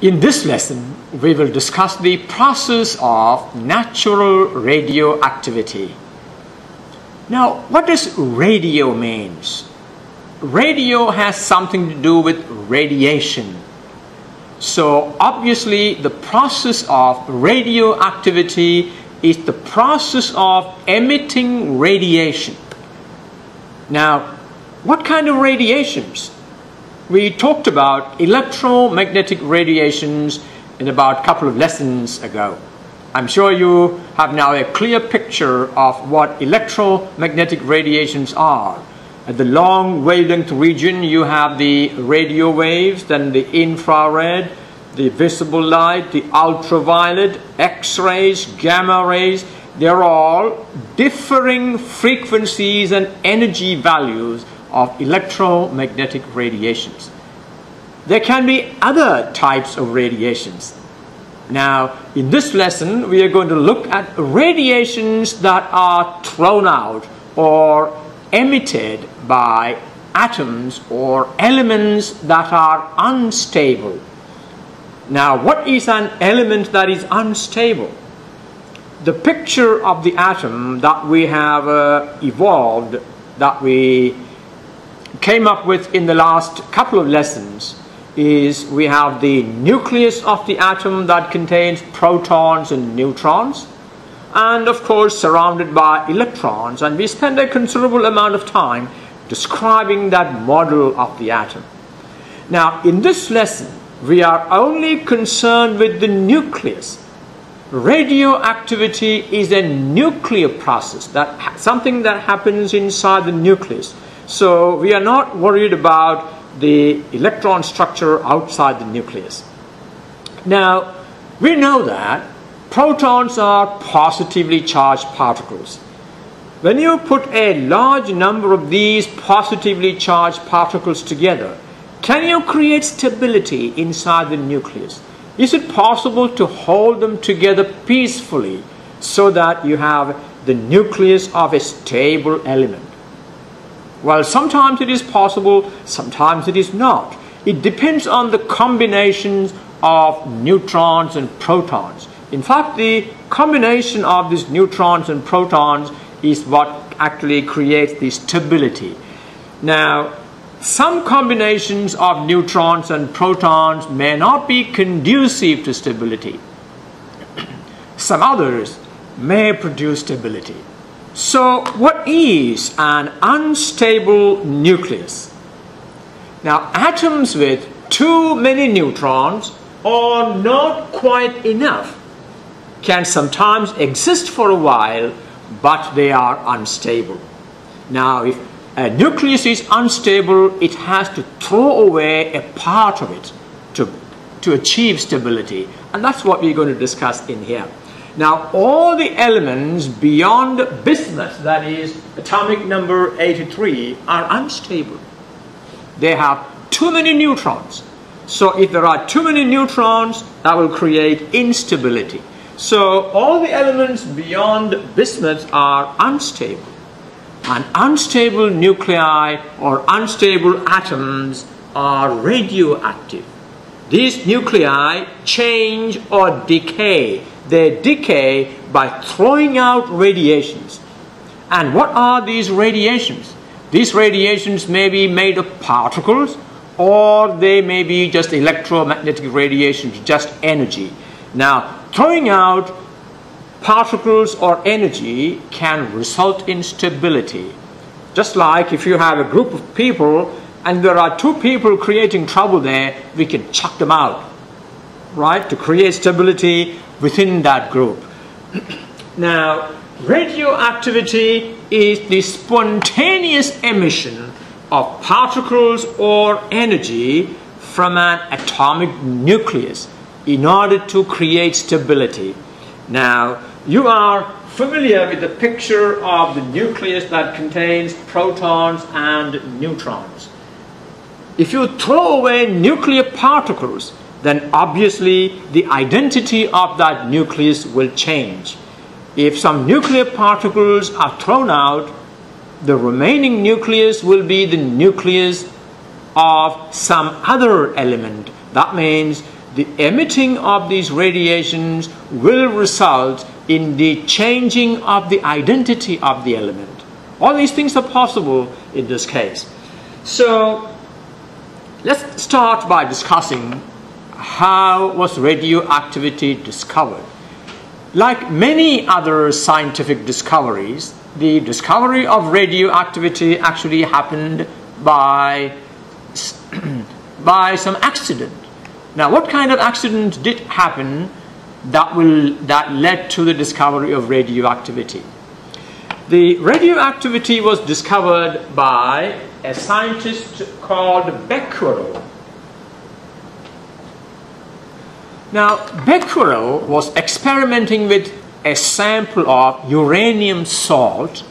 In this lesson, we will discuss the process of natural radioactivity. Now, what does radio means? Radio has something to do with radiation. So obviously the process of radioactivity is the process of emitting radiation. Now, what kind of radiations? We talked about electromagnetic radiations in about a couple of lessons ago. I'm sure you have now a clear picture of what electromagnetic radiations are. At the long wavelength region, you have the radio waves, then the infrared, the visible light, the ultraviolet, X-rays, gamma rays. They're all differing frequencies and energy values of electromagnetic radiations. There can be other types of radiations. Now, in this lesson, we are going to look at radiations that are thrown out or emitted by atoms or elements that are unstable. Now, what is an element that is unstable? The picture of the atom that we have evolved, that we came up with in the last couple of lessons, is we have the nucleus of the atom that contains protons and neutrons, and of course surrounded by electrons, and we spend a considerable amount of time describing that model of the atom. Now, in this lesson, we are only concerned with the nucleus. Radioactivity is a nuclear process, something that happens inside the nucleus. So we are not worried about the electron structure outside the nucleus. Now, we know that protons are positively charged particles. When you put a large number of these positively charged particles together, can you create stability inside the nucleus? Is it possible to hold them together peacefully so that you have the nucleus of a stable element? Well, sometimes it is possible, sometimes it is not. It depends on the combinations of neutrons and protons. In fact, the combination of these neutrons and protons is what actually creates the stability. Now, some combinations of neutrons and protons may not be conducive to stability. Some others may produce stability. So, what is an unstable nucleus? Now, atoms with too many neutrons or not quite enough can sometimes exist for a while, but they are unstable. Now, if a nucleus is unstable, it has to throw away a part of it to achieve stability. And that's what we're going to discuss in here. Now, all the elements beyond bismuth, that is atomic number 83, are unstable. They have too many neutrons. So if there are too many neutrons, that will create instability. So all the elements beyond bismuth are unstable. And unstable nuclei or unstable atoms are radioactive. These nuclei change or decay. They decay by throwing out radiations. And what are these radiations? These radiations may be made of particles, or they may be just electromagnetic radiations, just energy. Now, throwing out particles or energy can result in stability. Just like if you have a group of people and there are two people creating trouble there, we can chuck them out, right, to create stability within that group. Now, radioactivity is the spontaneous emission of particles or energy from an atomic nucleus in order to create stability. Now, you are familiar with the picture of the nucleus that contains protons and neutrons. If you throw away nuclear particles, then obviously the identity of that nucleus will change. If some nuclear particles are thrown out, the remaining nucleus will be the nucleus of some other element. That means the emitting of these radiations will result in the changing of the identity of the element. All these things are possible in this case. So let's start by discussing how was radioactivity discovered. Like many other scientific discoveries, the discovery of radioactivity actually happened by some accident. Now, what kind of accident did happen that led to the discovery of radioactivity? The radioactivity was discovered by a scientist called Becquerel. Now, Becquerel was experimenting with a sample of uranium salt,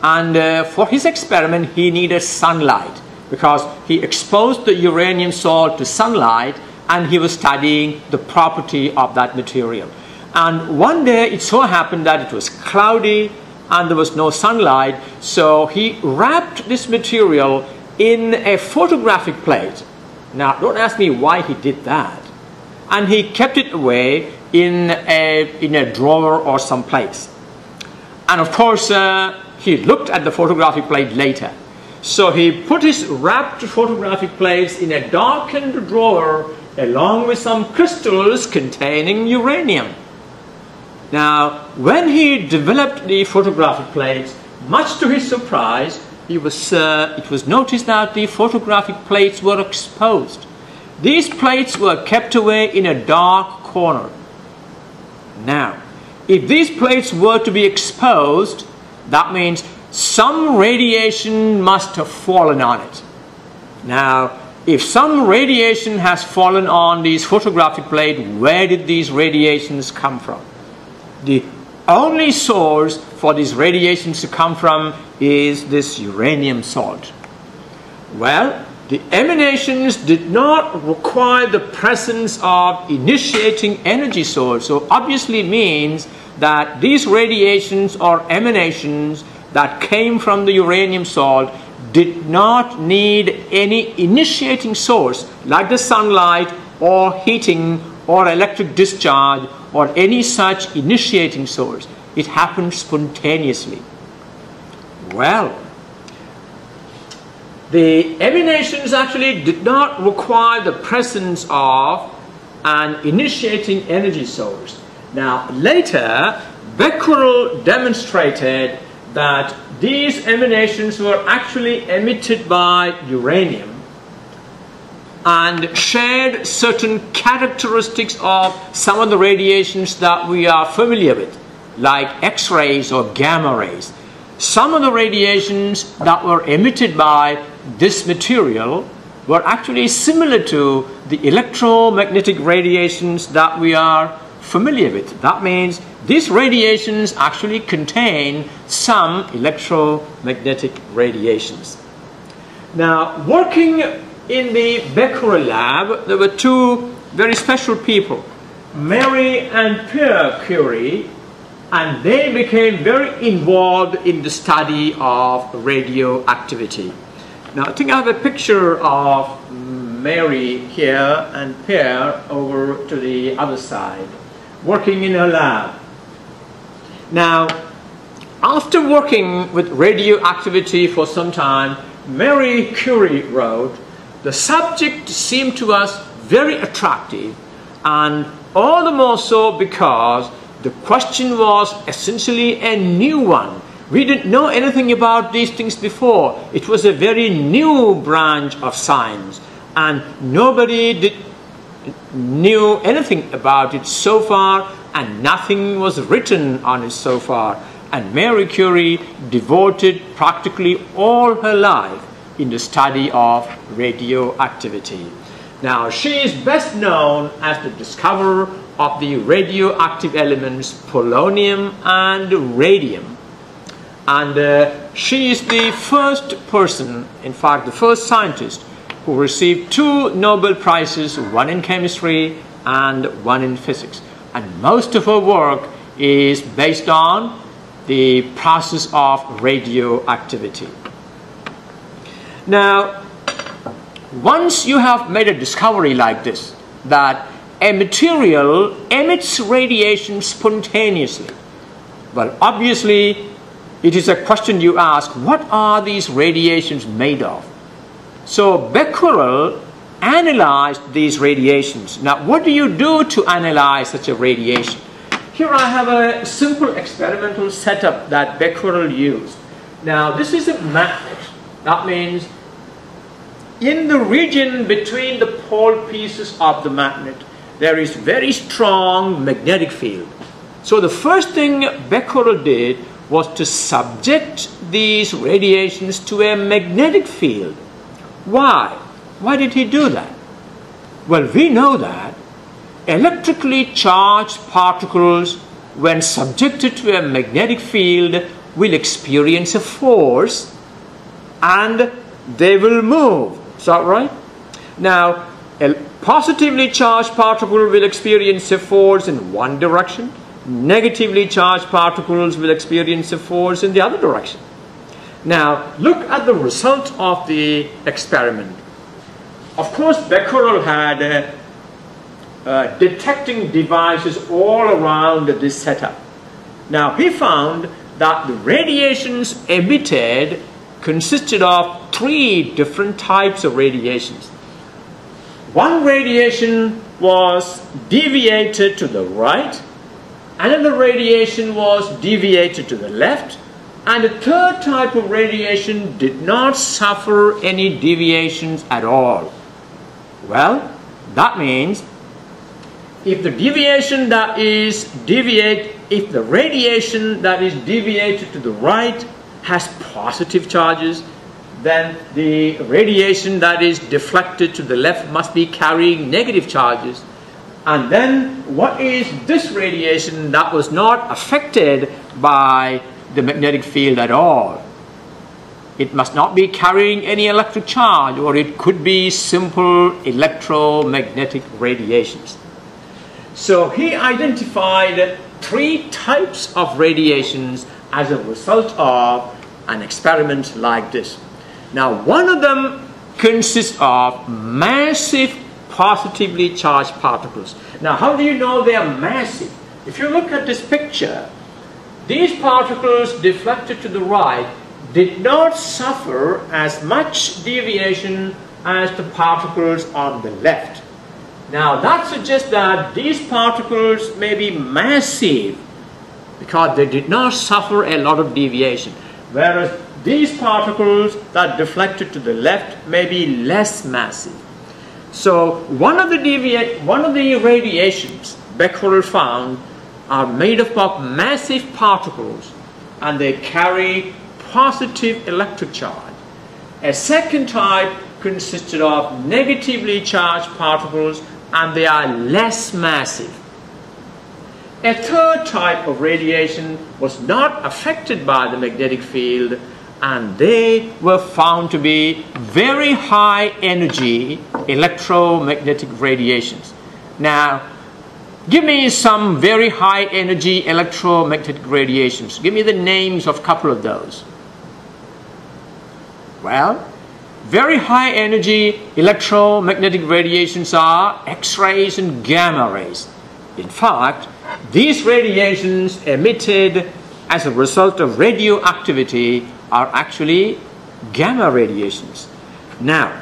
and for his experiment he needed sunlight because he exposed the uranium salt to sunlight and he was studying the property of that material. And one day it so happened that it was cloudy and there was no sunlight, so he wrapped this material in a photographic plate. Now, don't ask me why he did that. And he kept it away in a drawer or someplace. And of course, he looked at the photographic plate later. So he put his wrapped photographic plates in a darkened drawer along with some crystals containing uranium. Now, when he developed the photographic plates, much to his surprise, it was noticed that the photographic plates were exposed. These plates were kept away in a dark corner. Now, if these plates were to be exposed, that means some radiation must have fallen on it. Now, if some radiation has fallen on these photographic plates, where did these radiations come from? The only source for these radiations to come from is this uranium salt. Well, the emanations did not require the presence of initiating energy source. So obviously means that these radiations or emanations that came from the uranium salt did not need any initiating source like the sunlight or heating or electric discharge or any such initiating source. It happened spontaneously. Well, the emanations actually did not require the presence of an initiating energy source. Now, later, Becquerel demonstrated that these emanations were actually emitted by uranium and shared certain characteristics of some of the radiations that we are familiar with, like X-rays or gamma rays. Some of the radiations that were emitted by this material were actually similar to the electromagnetic radiations that we are familiar with. That means these radiations actually contain some electromagnetic radiations. Now, working in the Becquerel lab, there were two very special people, Marie and Pierre Curie, and they became very involved in the study of radioactivity. Now, I think I have a picture of Mary here and Pierre over to the other side, working in a lab. Now, after working with radioactivity for some time, Marie Curie wrote, "The subject seemed to us very attractive, and all the more so because the question was essentially a new one. We didn't know anything about these things before. It was a very new branch of science, and nobody knew anything about it so far, and nothing was written on it so far." And Marie Curie devoted practically all her life in the study of radioactivity. Now, she is best known as the discoverer of the radioactive elements polonium and radium. And she is the first person, in fact the first scientist, who received 2 Nobel Prizes, one in chemistry and one in physics. And most of her work is based on the process of radioactivity. Now, once you have made a discovery like this, that a material emits radiation spontaneously? Well, obviously, it is a question you ask, what are these radiations made of? So Becquerel analyzed these radiations. Now, what do you do to analyze such a radiation? Here I have a simple experimental setup that Becquerel used. Now, this is a magnet. That means in the region between the pole pieces of the magnet, there is very strong magnetic field. So the first thing Becquerel did was to subject these radiations to a magnetic field. Why? Why did he do that? Well, we know that electrically charged particles, when subjected to a magnetic field, will experience a force and they will move. Is that right? Now, a positively charged particle will experience a force in one direction. Negatively charged particles will experience a force in the other direction. Now, look at the result of the experiment. Of course, Becquerel had detecting devices all around this setup. Now, he found that the radiations emitted consisted of 3 different types of radiations. One radiation was deviated to the right, another radiation was deviated to the left, and the third type of radiation did not suffer any deviations at all. Well, that means if the radiation that is deviated to the right has positive charges, then the radiation that is deflected to the left must be carrying negative charges. And then what is this radiation that was not affected by the magnetic field at all? It must not be carrying any electric charge, or it could be simple electromagnetic radiations. So he identified 3 types of radiations as a result of an experiment like this. Now, one of them consists of massive positively charged particles. Now, how do you know they are massive? If you look at this picture, these particles deflected to the right did not suffer as much deviation as the particles on the left. Now, that suggests that these particles may be massive because they did not suffer a lot of deviation, whereas these particles that deflected to the left may be less massive. So one of the radiations Becquerel found are made up of massive particles, and they carry positive electric charge. A second type consisted of negatively charged particles, and they are less massive. A third type of radiation was not affected by the magnetic field, and they were found to be very high energy electromagnetic radiations. Now, give me some very high energy electromagnetic radiations. Give me the names of a couple of those. Well, very high energy electromagnetic radiations are X-rays and gamma rays. In fact, these radiations emitted as a result of radioactivity are actually gamma radiations. Now,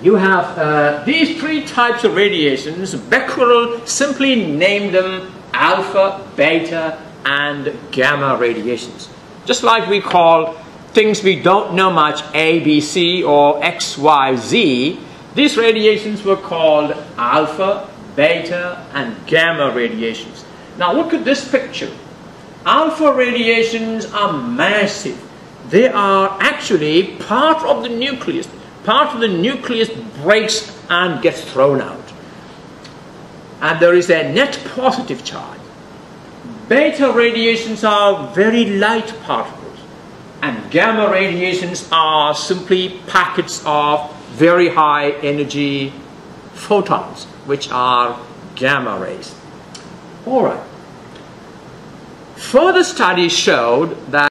you have these 3 types of radiations. Becquerel simply named them alpha, beta, and gamma radiations. Just like we call things we don't know much A, B, C, or X, Y, Z, these radiations were called alpha, beta, and gamma radiations. Now look at this picture. Alpha radiations are massive. They are actually part of the nucleus. Part of the nucleus breaks and gets thrown out. And there is a net positive charge. Beta radiations are very light particles. And gamma radiations are simply packets of very high energy photons, which are gamma rays. All right. Further studies showed that